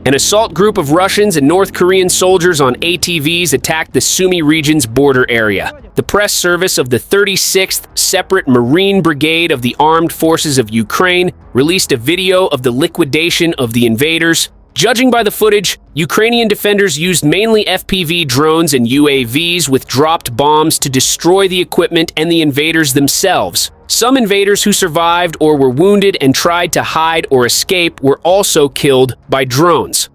An assault group of Russians and North Korean soldiers on ATVs attacked the Sumy region's border area. The press service of the 36th Separate Marine Brigade of the Armed Forces of Ukraine released a video of the liquidation of the invaders. Judging by the footage, Ukrainian defenders used mainly FPV drones and UAVs with dropped bombs to destroy the equipment and the invaders themselves. Some invaders who survived or were wounded and tried to hide or escape were also killed by drones.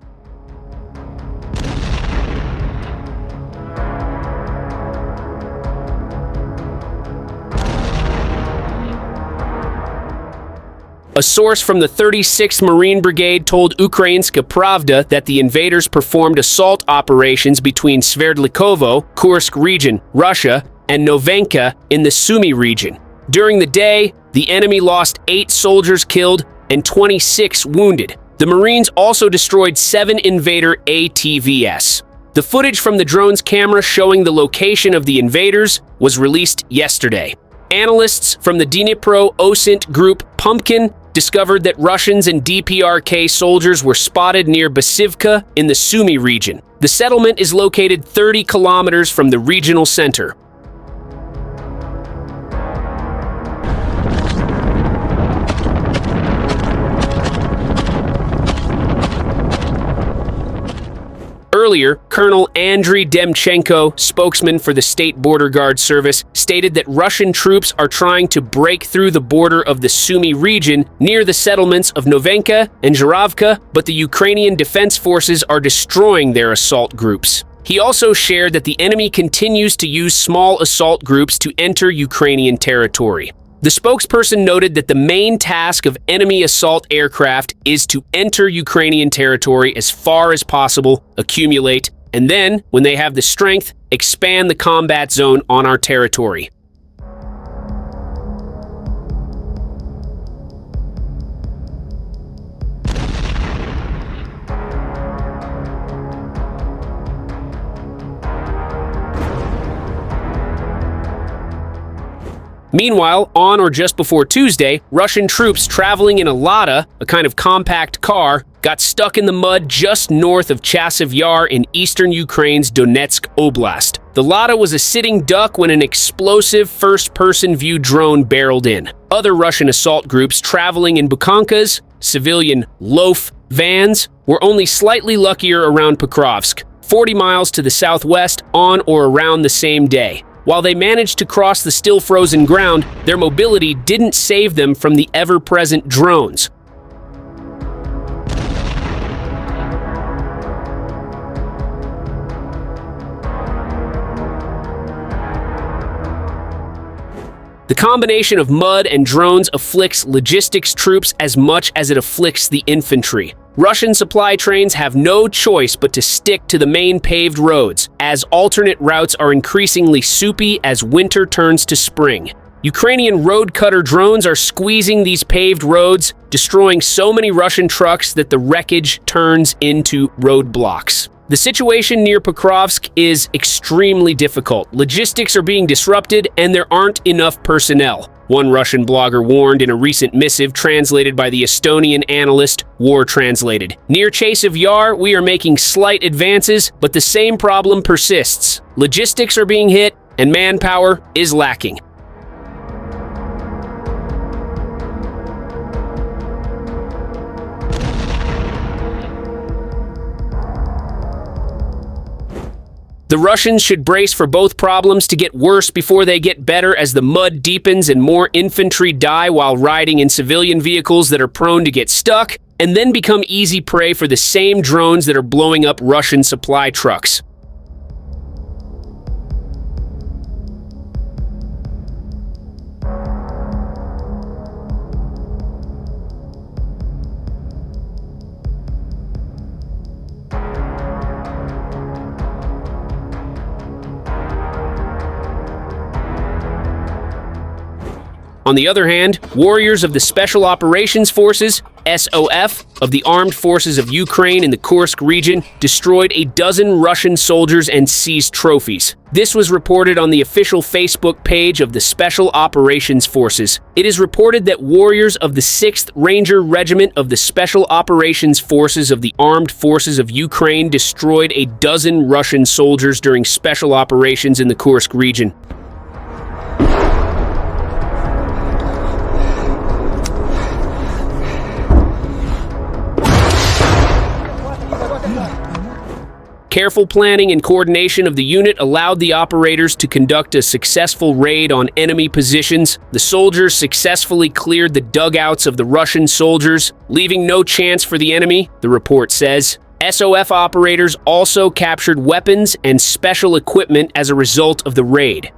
A source from the 36th Marine Brigade told Ukrainska Pravda that the invaders performed assault operations between Sverdlikovo, Kursk region, Russia, and Novenka in the Sumy region. During the day, the enemy lost 8 soldiers killed and 26 wounded. The Marines also destroyed 7 invader ATVs. The footage from the drone's camera showing the location of the invaders was released yesterday. Analysts from the Dnipro OSINT group Pumpkin discovered that Russians and DPRK soldiers were spotted near Basivka in the Sumy region. The settlement is located 30 kilometers from the regional center. Earlier, Colonel Andriy Demchenko, spokesman for the State Border Guard Service, stated that Russian troops are trying to break through the border of the Sumy region near the settlements of Novenka and Zharavka, but the Ukrainian Defense Forces are destroying their assault groups. He also shared that the enemy continues to use small assault groups to enter Ukrainian territory. The spokesperson noted that the main task of enemy assault aircraft is to enter Ukrainian territory as far as possible, accumulate, and then, when they have the strength, expand the combat zone on our territory. Meanwhile, on or just before Tuesday, Russian troops traveling in a Lada, a kind of compact car, got stuck in the mud just north of Chasiv Yar in eastern Ukraine's Donetsk Oblast. The Lada was a sitting duck when an explosive first-person view drone barreled in. Other Russian assault groups traveling in Bukankas, civilian loaf vans, were only slightly luckier around Pokrovsk, 40 miles to the southwest on or around the same day. While they managed to cross the still frozen ground, their mobility didn't save them from the ever-present drones. The combination of mud and drones afflicts logistics troops as much as it afflicts the infantry. Russian supply trains have no choice but to stick to the main paved roads, as alternate routes are increasingly soupy as winter turns to spring. Ukrainian road cutter drones are squeezing these paved roads, destroying so many Russian trucks that the wreckage turns into roadblocks. The situation near Pokrovsk is extremely difficult. Logistics are being disrupted, and there aren't enough personnel. One Russian blogger warned in a recent missive translated by the Estonian analyst War Translated. Near Chasiv Yar, we are making slight advances, but the same problem persists. Logistics are being hit, and manpower is lacking. The Russians should brace for both problems to get worse before they get better as the mud deepens and more infantry die while riding in civilian vehicles that are prone to get stuck, and then become easy prey for the same drones that are blowing up Russian supply trucks. On the other hand, warriors of the Special Operations Forces, SOF of the Armed Forces of Ukraine in the Kursk region destroyed a dozen Russian soldiers and seized trophies. This was reported on the official Facebook page of the Special Operations Forces. It is reported that warriors of the 6th Ranger Regiment of the Special Operations Forces of the Armed Forces of Ukraine destroyed a dozen Russian soldiers during special operations in the Kursk region. Careful planning and coordination of the unit allowed the operators to conduct a successful raid on enemy positions. The soldiers successfully cleared the dugouts of the Russian soldiers, leaving no chance for the enemy, the report says. SOF operators also captured weapons and special equipment as a result of the raid.